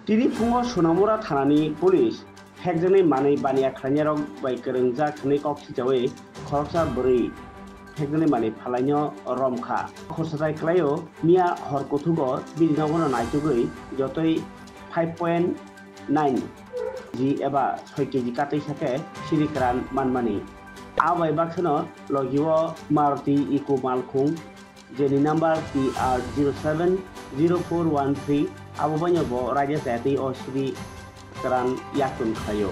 Tini pungo Sonamura Tanani Police Hegzani Mani Bania Kranyarok by Kerengza Knikok Jawe Korsa Buri Hegzani Mani Palanyo Romka Kosatai Klayo Mia Horkotugo Bidinogona Naitugui Jotoi 5.9 G Eba 6 kg Katai Sake Shirikran Manmani Awai Bakano Logiwo Maruti Eco Malkung Jenny number TR070413 Abo banyak bo Raja Seti Osri Keran Yakun Kayo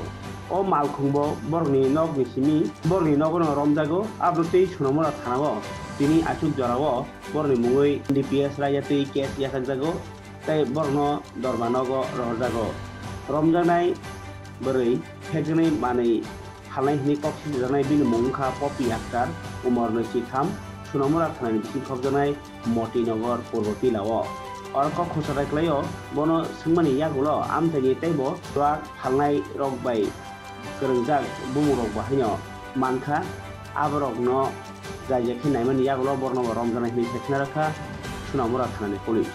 O Malkungbo Borni Nog Nisimi Borni Nogono Romjago Abruti Sunomura Tanago Tini Achuk Jorawo Borni Mungui DPS Raja Tui Kes Yakagzago Tai Borno Dorbanogo Rojago Romjanai Beri Hegni Mani Halai Nikok Janai Bin Mungka Popi Aktar Umar Nusikam Sunamura Thanani Bisi Khobjanai Motinagar Purvoti Lawo Orko Khosarai Klayo Bono Sungmani Yagulo Amtani Tebo Roak Halnai Rok Bai Kerengjak Bumurok Bahanyo Manka Abrok No Jayaki Naimani Yagulo Borno Romjanai Ni Seknaraka Sunamura Thanani Police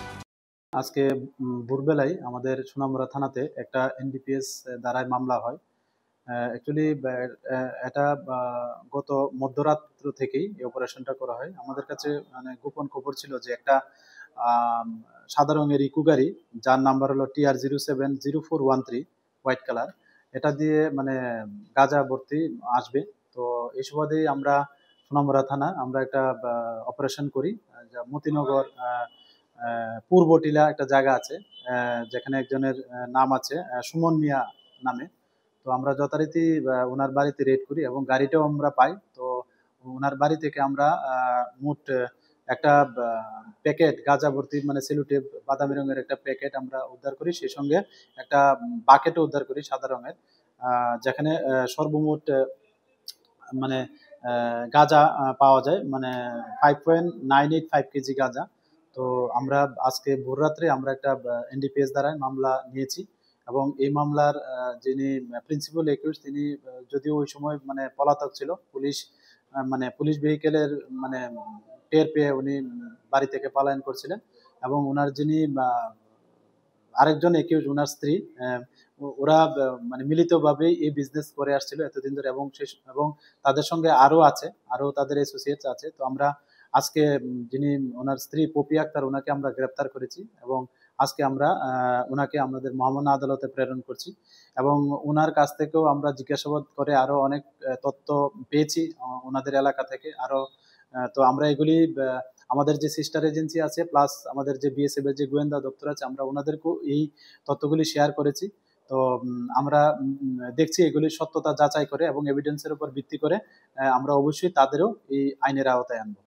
আজকে ভোরবেলায় আমাদের সোনামুড়া থানাতে একটা NDPS দ্বারায় মামলা হয়। Actually এটা গত মধ্যরাত্র থেকেই এই অপারেশনটা করা হয়। আমাদের কাছে মানে গোপন খবর ছিল যে একটা সাদা রঙের ইকো গাড়ি যার নাম্বার হলো TR070413 হোয়াইট কালার, এটা দিয়ে মানে গাঁজা ভর্তি আসবে। তো এই সুবাদেই আমরা সোনামুড়া থানা আমরা একটা অপারেশন করি। মতিনগর পূর্ব টিলা একটা জায়গা আছে যেখানে একজনের নাম আছে সুমন মিয়া নামে। তো আমরা যথারীতি ওনার বাড়িতে রেড করি এবং গাড়িটাও আমরা পাই। তো ওনার বাড়ি থেকে আমরা মোট একটা প্যাকেট গাঁজা ভর্তি মানে সেলুটেপ বাদামি রঙের একটা প্যাকেট আমরা উদ্ধার করি, সেই সঙ্গে একটা বাকেটও উদ্ধার করি সাদা রঙের, যেখানে সর্বমোট মানে গাঁজা পাওয়া যায় মানে 5.985 কেজি গাঁজা। তো আমরা আজকে ভোররাত্রে আমরা একটা এনডিপিএস দ্বারায় মামলা নিয়েছি এবং এই মামলার যিনি প্রিন্সিপাল একিউজ তিনি যদিও ওই সময় মানে পলাতক ছিল, পুলিশ ভেহিকেলের মানে টের পেয়ে উনি বাড়ি থেকে পলায়ন করছিলেন এবং ওনার যিনি আরেকজন একিউজ ওনার স্ত্রী ওরা মানে মিলিতভাবে এই বিজনেস করে আসছিল এতদিন ধরে এবং তাদের সঙ্গে আরো তাদের অ্যাসোসিয়েটস আছে। তো আমরা আজকে যিনি ওনার স্ত্রী পপি আক্তার ওনাকে আমরা গ্রেপ্তার করেছি এবং আজকে আমরা ওনাকে আমাদের মহামান্য আদালতে প্রেরণ করছি এবং ওনার কাছ থেকেও আমরা জিজ্ঞাসাবাদ করে আরো অনেক তথ্য পেয়েছি ওনাদের এলাকা থেকে আরো। তো আমরা এগুলি আমাদের যে সিস্টার এজেন্সি আছে প্লাস আমাদের যে বিএসএফ এর যে গোয়েন্দা দপ্তর আছে আমরা ওনাদেরকেও এই তথ্যগুলি শেয়ার করেছি। তো আমরা দেখছি এগুলির সত্যতা যাচাই করে এবং এভিডেন্সের উপর ভিত্তি করে আমরা অবশ্যই তাদেরও এই আইনের আওতায় আনবো।